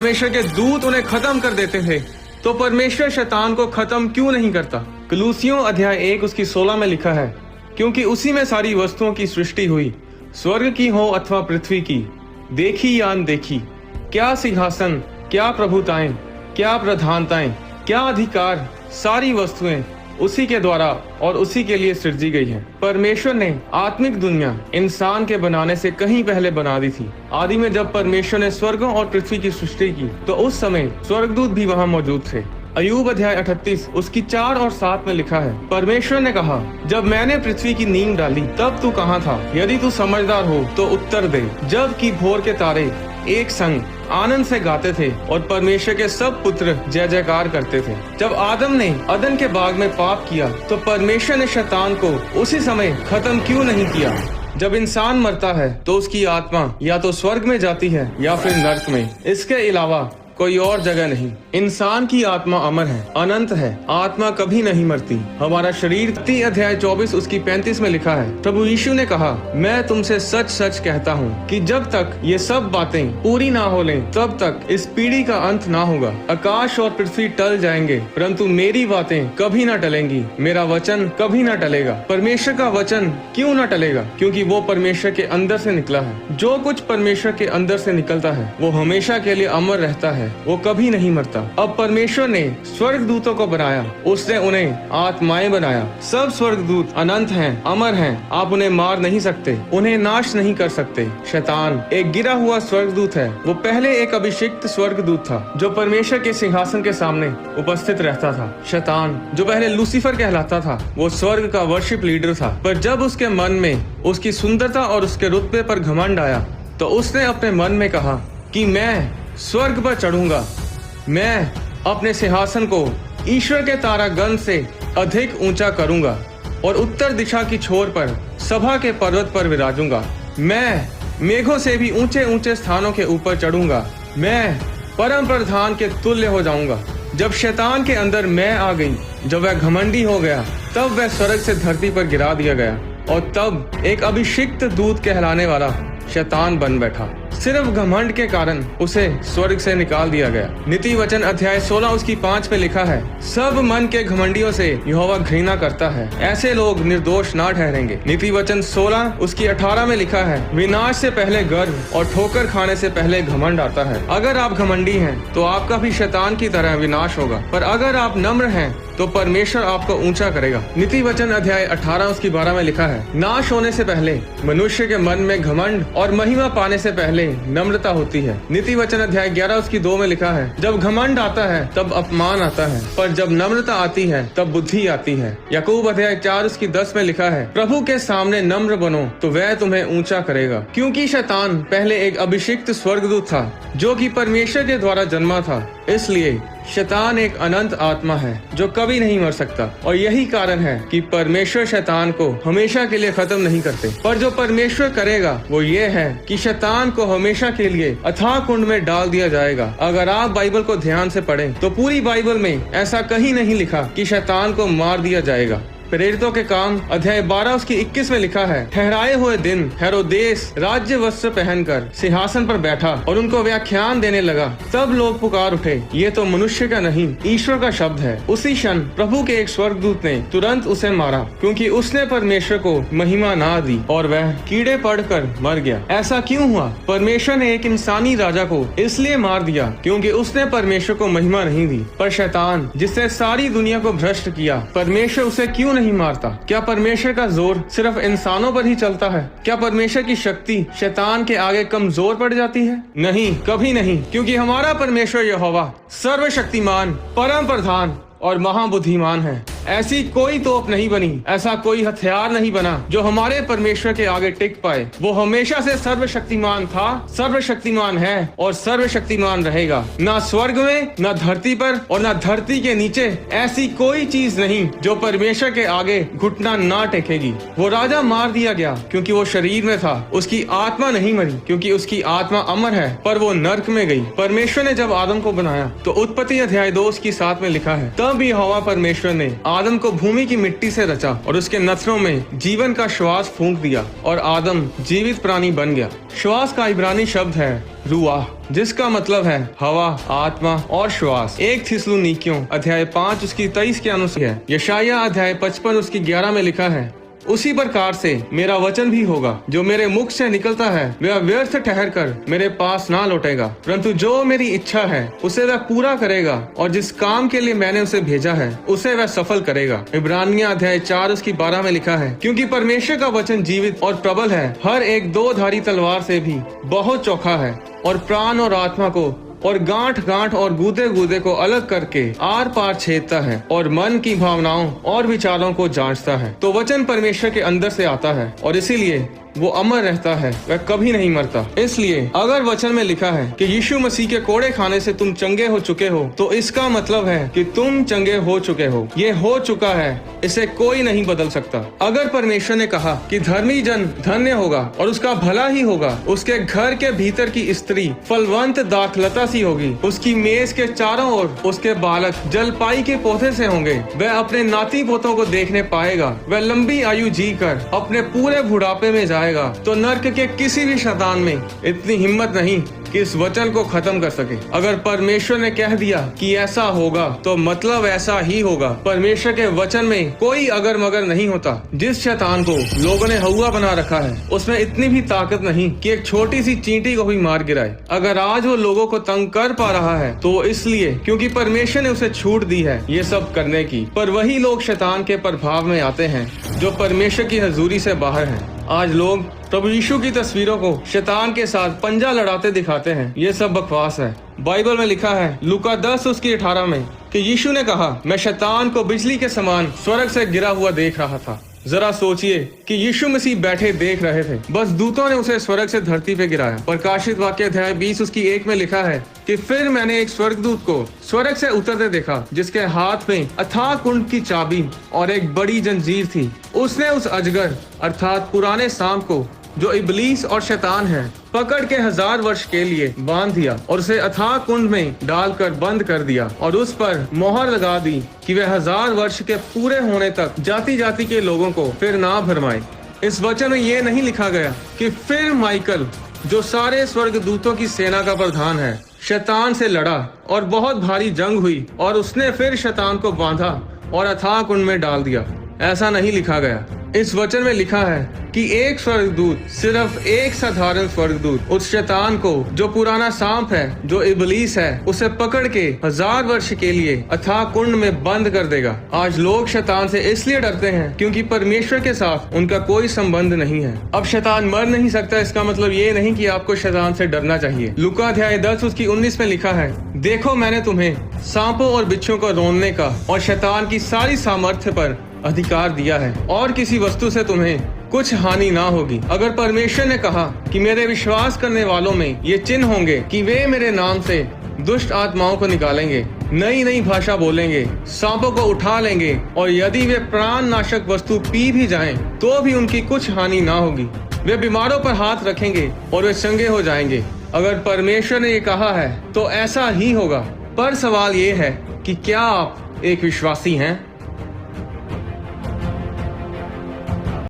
परमेश्वर के दूत उन्हें खत्म कर देते थे, तो परमेश्वर शैतान को खत्म क्यों नहीं करता। कलूसियों अध्याय 1 उसकी 16 में लिखा है, क्योंकि उसी में सारी वस्तुओं की सृष्टि हुई, स्वर्ग की हो अथवा पृथ्वी की, देखी या अनदेखी, क्या सिंहासन, क्या प्रभुताएं, क्या प्रधानताएं, क्या अधिकार, सारी वस्तुएं उसी के द्वारा और उसी के लिए सृजी गई है। परमेश्वर ने आत्मिक दुनिया इंसान के बनाने से कहीं पहले बना दी थी। आदि में जब परमेश्वर ने स्वर्गों और पृथ्वी की सृष्टि की, तो उस समय स्वर्गदूत भी वहाँ मौजूद थे। अय्यूब अध्याय 38 उसकी 4 और 7 में लिखा है, परमेश्वर ने कहा, जब मैंने पृथ्वी की नींव डाली तब तू कहाँ था? यदि तू समझदार हो तो उत्तर दे। जब कि भोर के तारे एक संग आनंद से गाते थे और परमेश्वर के सब पुत्र जय जयकार करते थे। जब आदम ने अदन के बाग में पाप किया, तो परमेश्वर ने शैतान को उसी समय खत्म क्यों नहीं किया? जब इंसान मरता है तो उसकी आत्मा या तो स्वर्ग में जाती है या फिर नर्क में, इसके अलावा कोई और जगह नहीं। इंसान की आत्मा अमर है, अनंत है, आत्मा कभी नहीं मरती। हमारा शरीर अध्याय 24 उसकी 35 में लिखा है, प्रभु यीशु ने कहा, मैं तुमसे सच सच कहता हूँ कि जब तक ये सब बातें पूरी ना हो लें, तब तक इस पीढ़ी का अंत ना होगा। आकाश और पृथ्वी टल जाएंगे, परंतु मेरी बातें कभी ना टलेंगी, मेरा वचन कभी ना टलेगा। परमेश्वर का वचन क्यों ना टलेगा? क्योंकि वो परमेश्वर के अंदर से निकला है। जो कुछ परमेश्वर के अंदर से निकलता है वो हमेशा के लिए अमर रहता है, वो कभी नहीं मरता। अब परमेश्वर ने स्वर्गदूतों को बनाया, उसने उन्हें आत्माएं बनाया। सब स्वर्गदूत अनंत हैं, अमर हैं, आप उन्हें मार नहीं सकते, उन्हें नाश नहीं कर सकते। शैतान एक गिरा हुआ स्वर्गदूत है। वो पहले एक अभिषिक्त स्वर्गदूत था जो परमेश्वर के सिंहासन के सामने उपस्थित रहता था। शैतान जो पहले लूसीफर कहलाता था, वो स्वर्ग का वर्शिप लीडर था। पर जब उसके मन में उसकी सुंदरता और उसके रुतबे पर घमंड आया, तो उसने अपने मन में कहा कि मैं स्वर्ग पर चढ़ूंगा, मैं अपने सिंहासन को ईश्वर के तारागण से अधिक ऊंचा करूंगा और उत्तर दिशा की छोर पर सभा के पर्वत पर विराजूंगा। मैं मेघों से भी ऊंचे ऊंचे स्थानों के ऊपर चढ़ूंगा, मैं परम प्रधान के तुल्य हो जाऊंगा। जब शैतान के अंदर मैं आ गई, जब वह घमंडी हो गया, तब वह स्वर्ग से धरती पर गिरा दिया गया और तब एक अभिषिक्त दूत कहलाने वाला शैतान बन बैठा। सिर्फ घमंड के कारण उसे स्वर्ग से निकाल दिया गया। नीति वचन अध्याय 16 उसकी 5 पे लिखा है, सब मन के घमंडियों से यहोवा घृणा करता है, ऐसे लोग निर्दोष ना ठहरेंगे। नीति वचन 16 उसकी 18 में लिखा है, विनाश से पहले गर्व और ठोकर खाने से पहले घमंड आता है। अगर आप घमंडी हैं तो आपका भी शैतान की तरह विनाश होगा, पर अगर आप नम्र हैं तो परमेश्वर आपको ऊंचा करेगा। नीति वचन अध्याय 18 उसकी 12 में लिखा है, नाश होने से पहले मनुष्य के मन में घमंड और महिमा पाने से पहले नम्रता होती है। नीति वचन अध्याय 11 उसकी 2 में लिखा है, जब घमंड आता है तब अपमान आता है, पर जब नम्रता आती है तब बुद्धि आती है। याकूब अध्याय 4 उसकी 10 में लिखा है, प्रभु के सामने नम्र बनो तो वह तुम्हें ऊंचा करेगा। क्योंकि शैतान पहले एक अभिषिक्त स्वर्गदूत था जो कि परमेश्वर के द्वारा जन्मा था, इसलिए शैतान एक अनंत आत्मा है जो कभी नहीं मर सकता। और यही कारण है कि परमेश्वर शैतान को हमेशा के लिए खत्म नहीं करते, पर जो परमेश्वर करेगा वो ये है कि शैतान को हमेशा के लिए अथाह कुंड में डाल दिया जाएगा। अगर आप बाइबल को ध्यान से पढ़ें तो पूरी बाइबल में ऐसा कहीं नहीं लिखा कि शैतान को मार दिया जाएगा। प्रेरितों के काम अध्याय 12 उसकी 21 में लिखा है, ठहराए हुए दिन हेरोदेस राज्य वस्त्र पहनकर सिंहासन पर बैठा और उनको व्याख्यान देने लगा। तब लोग पुकार उठे, ये तो मनुष्य का नहीं ईश्वर का शब्द है। उसी क्षण प्रभु के एक स्वर्गदूत ने तुरंत उसे मारा, क्योंकि उसने परमेश्वर को महिमा ना दी और वह कीड़े पड़कर मर गया। ऐसा क्यों हुआ? परमेश्वर ने एक इंसानी राजा को इसलिए मार दिया क्योंकि उसने परमेश्वर को महिमा नहीं दी। पर शैतान जिसने सारी दुनिया को भ्रष्ट किया, परमेश्वर उसे क्यों नहीं मारता? क्या परमेश्वर का जोर सिर्फ इंसानों पर ही चलता है? क्या परमेश्वर की शक्ति शैतान के आगे कमजोर पड़ जाती है? नहीं, कभी नहीं, क्योंकि हमारा परमेश्वर यहोवा सर्वशक्तिमान, परम प्रधान और महाबुद्धिमान है। ऐसी कोई तोप नहीं बनी, ऐसा कोई हथियार नहीं बना जो हमारे परमेश्वर के आगे टिक पाए। वो हमेशा से सर्वशक्तिमान था, सर्वशक्तिमान है और सर्वशक्तिमान रहेगा। ना स्वर्ग में, ना धरती पर और ना धरती के नीचे ऐसी कोई चीज नहीं जो परमेश्वर के आगे घुटना ना टेकेगी। वो राजा मार दिया गया क्योंकि वो शरीर में था, उसकी आत्मा नहीं मरी क्योंकि उसकी आत्मा अमर है, पर वो नर्क में गई। परमेश्वर ने जब आदम को बनाया तो उत्पत्ति अध्याय 2 की 7 में लिखा है, तब यहोवा परमेश्वर ने आदम को भूमि की मिट्टी से रचा और उसके नथनों में जीवन का श्वास फूंक दिया और आदम जीवित प्राणी बन गया। श्वास का इब्रानी शब्द है रूआह, जिसका मतलब है हवा, आत्मा और श्वास। 1 थिस्सलुनीकियों अध्याय 5 उसकी 23 के अनुसार है। यशायाह अध्याय 55 उसकी 11 में लिखा है, उसी प्रकार से मेरा वचन भी होगा जो मेरे मुख से निकलता है वह व्यर्थ ठहर कर मेरे पास ना लौटेगा, परंतु जो मेरी इच्छा है उसे वह पूरा करेगा और जिस काम के लिए मैंने उसे भेजा है उसे वह सफल करेगा। इब्रानियन अध्याय 4 उसकी 12 में लिखा है, क्योंकि परमेश्वर का वचन जीवित और प्रबल है, हर एक 2 धारी तलवार से भी बहुत चोखा है और प्राण और आत्मा को और गांठ गांठ और गूदे गूदे को अलग करके आर पार छेदता है और मन की भावनाओं और विचारों को जांचता है। तो वचन परमेश्वर के अंदर से आता है और इसीलिए वो अमर रहता है, वह कभी नहीं मरता। इसलिए अगर वचन में लिखा है कि यीशु मसीह के कोड़े खाने से तुम चंगे हो चुके हो, तो इसका मतलब है कि तुम चंगे हो चुके हो। ये हो चुका है, इसे कोई नहीं बदल सकता। अगर परमेश्वर ने कहा कि धर्मी जन धन्य होगा और उसका भला ही होगा, उसके घर के भीतर की स्त्री फलवंत दाखलता सी होगी, उसकी मेज के चारों ओर उसके बालक जलपाई के पौधे से होंगे, वह अपने नाती पोतों को देखने पाएगा, वह लंबी आयु जी कर अपने पूरे बुढ़ापे में जाएगा, तो नर्क के किसी भी शैतान में इतनी हिम्मत नहीं कि इस वचन को खत्म कर सके। अगर परमेश्वर ने कह दिया कि ऐसा होगा तो मतलब ऐसा ही होगा। परमेश्वर के वचन में कोई अगर मगर नहीं होता। जिस शैतान को लोगों ने हौवा बना रखा है उसमें इतनी भी ताकत नहीं कि एक छोटी सी चींटी को भी मार गिराए। अगर आज वो लोगों को तंग कर पा रहा है तो इसलिए क्योंकि परमेश्वर ने उसे छूट दी है ये सब करने की। पर वही लोग शैतान के प्रभाव में आते हैं जो परमेश्वर की हजूरी से बाहर हैं। आज लोग प्रभु यीशु की तस्वीरों को शैतान के साथ पंजा लड़ाते दिखाते हैं। ये सब बकवास है। बाइबल में लिखा है लूका 10 उसकी 18 में कि यीशु ने कहा, मैं शैतान को बिजली के समान स्वर्ग से गिरा हुआ देख रहा था। जरा सोचिए कि यीशु मसीह बैठे देख रहे थे, बस दूतों ने उसे स्वर्ग से धरती पे गिराया। प्रकाशित वाक्य अध्याय 20 उसकी 1 में लिखा है कि फिर मैंने एक स्वर्गदूत को स्वर्ग से उतरते देखा, जिसके हाथ में अथाह कुंड की चाबी और एक बड़ी जंजीर थी। उसने उस अजगर अर्थात पुराने सांप को जो इबलीस और शैतान है पकड़ के 1000 वर्ष के लिए बांध दिया और उसे अथाह कुंड में डालकर बंद कर दिया और उस पर मोहर लगा दी कि वह 1000 वर्ष के पूरे होने तक जाति जाति के लोगों को फिर ना भरमाए। इस वचन में ये नहीं लिखा गया कि फिर माइकल जो सारे स्वर्गदूतों की सेना का प्रधान है शैतान से लड़ा और बहुत भारी जंग हुई और उसने फिर शैतान को बांधा और अथाह कुंड में डाल दिया। ऐसा नहीं लिखा गया। इस वचन में लिखा है कि एक स्वर्गदूत, सिर्फ एक साधारण स्वर्गदूत उस शैतान को जो पुराना सांप है, जो इबलीस है, उसे पकड़ के 1000 वर्ष के लिए अथाह कुंड में बंद कर देगा। आज लोग शैतान से इसलिए डरते हैं क्योंकि परमेश्वर के साथ उनका कोई संबंध नहीं है। अब शैतान मर नहीं सकता, इसका मतलब ये नहीं कि आपको शैतान से डरना चाहिए। लूका अध्याय 10 उसकी 19 में लिखा है, देखो मैंने तुम्हें सांपों और बिच्छों को रोनने का और शैतान की सारी सामर्थ्य पर अधिकार दिया है और किसी वस्तु से तुम्हें कुछ हानि ना होगी। अगर परमेश्वर ने कहा कि मेरे विश्वास करने वालों में ये चिन्ह होंगे कि वे मेरे नाम से दुष्ट आत्माओं को निकालेंगे, नई नई भाषा बोलेंगे, सांपों को उठा लेंगे और यदि वे प्राण नाशक वस्तु पी भी जाएं तो भी उनकी कुछ हानि ना होगी, वे बीमारों पर हाथ रखेंगे और वे चंगे हो जाएंगे। अगर परमेश्वर ने ये कहा है तो ऐसा ही होगा। पर सवाल ये है कि क्या आप एक विश्वासी हैं?